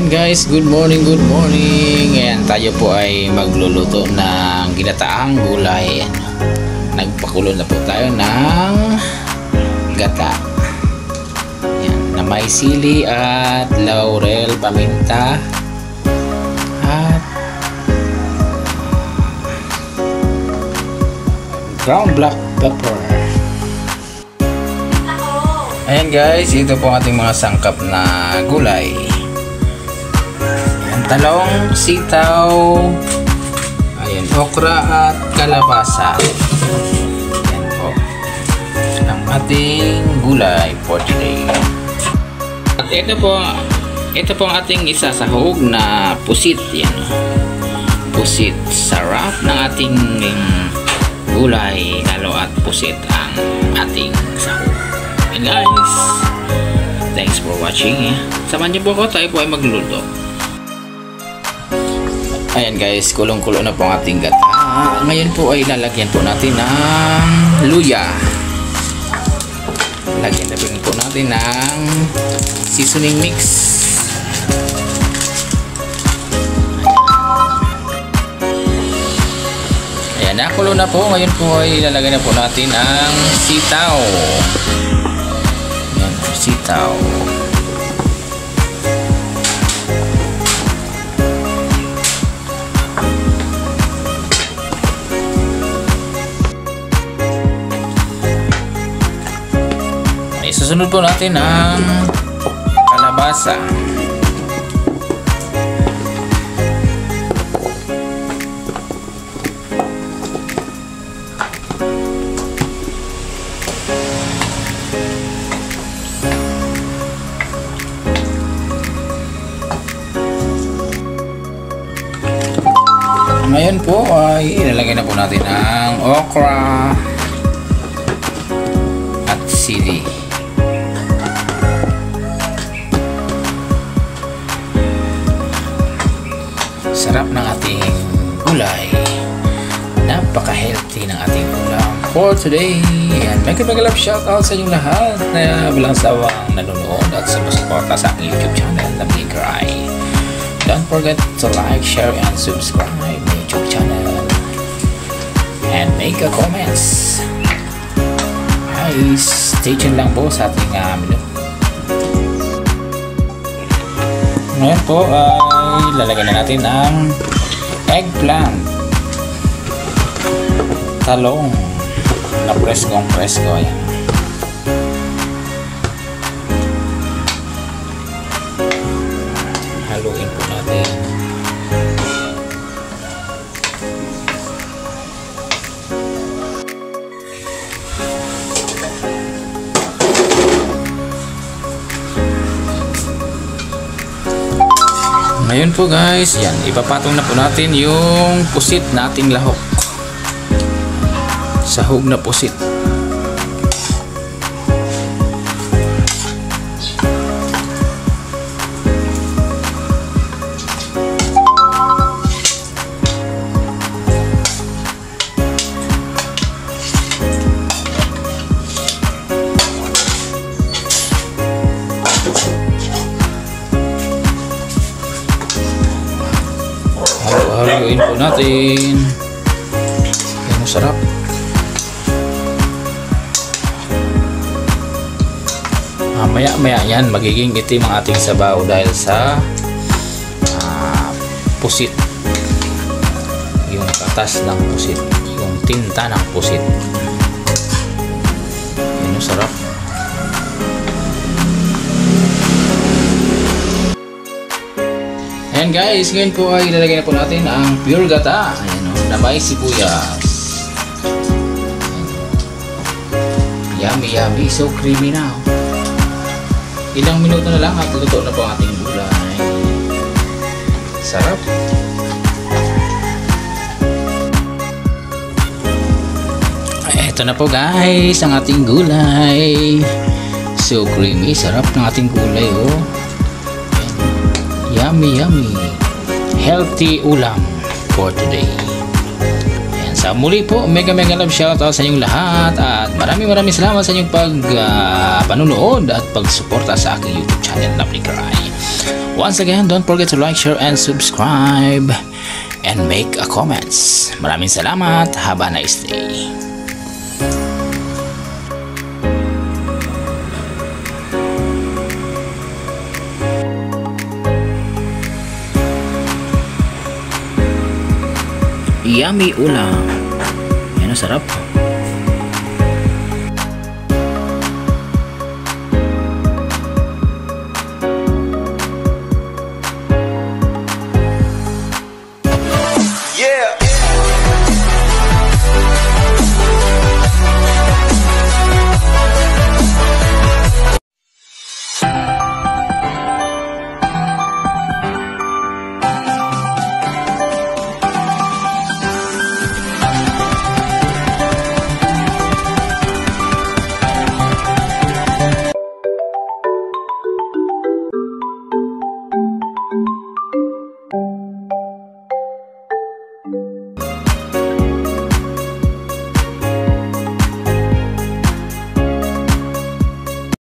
Ayan guys, good morning, good morning. Ayan, tayo po ay magluluto ng ginataang gulay. Ayan, nagpakulo na po tayo ng gata. Ayan, na may sili at laurel, paminta at ground black pepper. Ayan guys, ito po ating mga sangkap na gulay. Ayan, talong, sitaw, ayan, okra at kalabasa. Ayan po ang ating gulay for today. At ito po ang ating isasahog na pusit. Yan, pusit. Sarap ng ating gulay, lalo at pusit ang ating sahog. And guys, thanks for watching. Samahan niyo po ako, tayo po ay magluluto. Ayan guys, kulong-kulo na po ang ating gata. Ngayon po ay lalagyan po natin ng luya. Lagyan na po natin ng seasoning mix. Ayan, nakulo na po. Ngayon po ay lalagyan na po natin ang sitaw. Sitaw. Isusunod po natin ang kalabasa. Ngayon po ay ilalagay na po natin ang okra at sili. Sarap ng ating gulay. Napaka-healthy ng ating ulam for today. And mag-love shoutout sa inyong lahat na walang sawang nanonood at sumusuporta sa aking YouTube channel na Big Cry. Don't forget to like, share, and subscribe my YouTube channel. And make a comments. Guys, stay tuned lang po sa ating menu. Ngayon po ay lalagyan na natin ang eggplant, talong na preskong presko. Ayan. Haluin po natin. Ngayon po guys, yan, ipapatong na po natin yung pusit nating lahok. Sahog na pusit. Haluin po natin. Yan, masarap. Maya-maya yan, magiging itim ang ating sabaw dahil sa pusit. Yung katas ng pusit, yung tinta ng pusit. Yan, masarap. Ayan guys, ngayon po ay ilalagay na po natin ang pure gata. Ayan o, na may sibuyas. Yummy, yummy. So creamy na. Ilang minuto na lang at luto na po ang ating gulay. Sarap. Ito na po guys, ang ating gulay. So creamy, sarap ng ating gulay oh. Yummy, yummy. Healthy ulam for today. Ayan, sa muli po, mega love shoutout sa inyong lahat at maraming salamat sa inyong panunood at pagsuporta sa aking YouTube channel na Big Cry. Once again, don't forget to like, share, and subscribe. And make a comments. Maraming salamat. Have a nice day. Yummy ulam. Yan ang sarap.